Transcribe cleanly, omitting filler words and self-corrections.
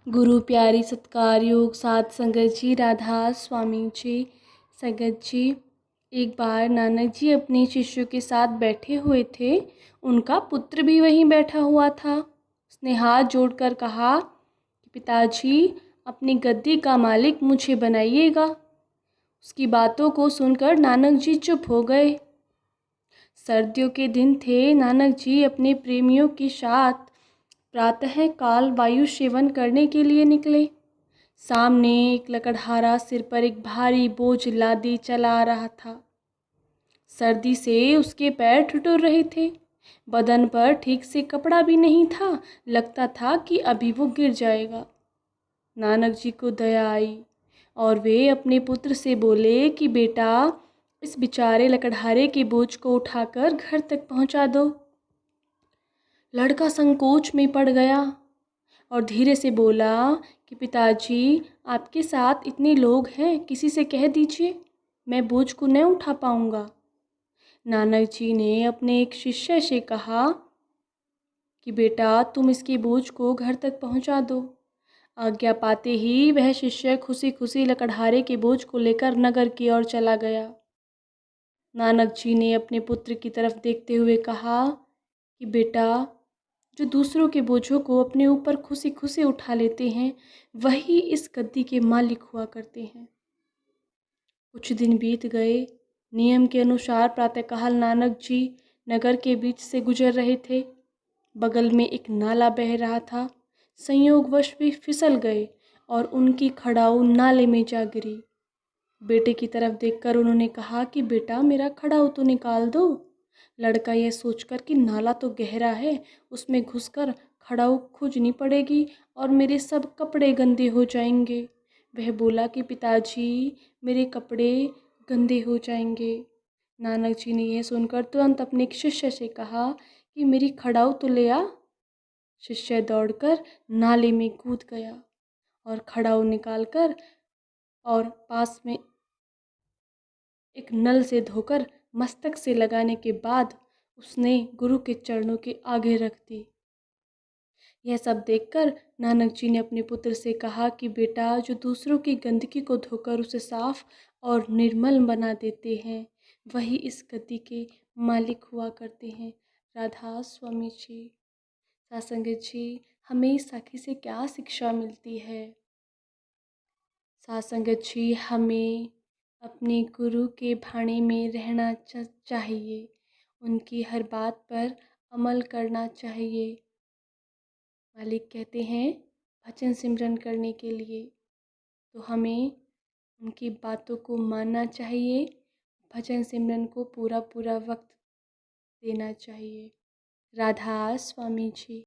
गुरु प्यारी सत्कार योग साध संगत जी, राधा स्वामी जी। संगत जी, एक बार नानक जी अपने शिष्यों के साथ बैठे हुए थे। उनका पुत्र भी वहीं बैठा हुआ था। उसने हाथ जोड़कर कहा कि पिताजी, अपनी गद्दी का मालिक मुझे बनाइएगा। उसकी बातों को सुनकर नानक जी चुप हो गए। सर्दियों के दिन थे। नानक जी अपने प्रेमियों के साथ प्रातः काल वायु सेवन करने के लिए निकले। सामने एक लकड़हारा सिर पर एक भारी बोझ लादे चला आ रहा था। सर्दी से उसके पैर ठिठुर रहे थे। बदन पर ठीक से कपड़ा भी नहीं था। लगता था कि अभी वो गिर जाएगा। नानक जी को दया आई और वे अपने पुत्र से बोले कि बेटा, इस बेचारे लकड़हारे के बोझ को उठाकर घर तक पहुंचा दो। लड़का संकोच में पड़ गया और धीरे से बोला कि पिताजी, आपके साथ इतने लोग हैं, किसी से कह दीजिए, मैं बोझ को न उठा पाऊंगा। नानक जी ने अपने एक शिष्य से कहा कि बेटा, तुम इसके बोझ को घर तक पहुंचा दो। आज्ञा पाते ही वह शिष्य खुशी खुशी लकड़हारे के बोझ को लेकर नगर की ओर चला गया। नानक जी ने अपने पुत्र की तरफ देखते हुए कहा कि बेटा, जो दूसरों के बोझों को अपने ऊपर खुशी खुशी उठा लेते हैं, वही इस गद्दी के मालिक हुआ करते हैं। कुछ दिन बीत गए। नियम के अनुसार प्रातःकाल नानक जी नगर के बीच से गुजर रहे थे। बगल में एक नाला बह रहा था। संयोगवश वे फिसल गए और उनकी खड़ाऊ नाले में जा गिरी। बेटे की तरफ देखकर उन्होंने कहा कि बेटा, मेरा खड़ाऊ तो निकाल दो। लड़का यह सोचकर कि नाला तो गहरा है, उसमें घुसकर खड़ाऊ खोजनी पड़ेगी और मेरे सब कपड़े गंदे हो जाएंगे। वह बोला कि पिताजी, मेरे कपड़े गंदे हो जाएंगे। नानक जी ने यह सुनकर तुरंत अपने एक शिष्य से कहा कि मेरी खड़ाऊ तो ले आ। शिष्य दौड़कर नाले में कूद गया और खड़ाऊ निकालकर और पास में एक नल से धोकर मस्तक से लगाने के बाद उसने गुरु के चरणों के आगे रख दी। यह सब देखकर नानक जी ने अपने पुत्र से कहा कि बेटा, जो दूसरों की गंदगी को धोकर उसे साफ और निर्मल बना देते हैं, वही इस गद्दी के मालिक हुआ करते हैं। राधा स्वामी जी। सासंगत जी, हमें इस साखी से क्या शिक्षा मिलती है? सासंगत जी, हमें अपने गुरु के भाणे में रहना चाहिए। उनकी हर बात पर अमल करना चाहिए। मालिक कहते हैं भजन सिमरन करने के लिए, तो हमें उनकी बातों को मानना चाहिए। भजन सिमरन को पूरा पूरा वक्त देना चाहिए। राधा स्वामी जी।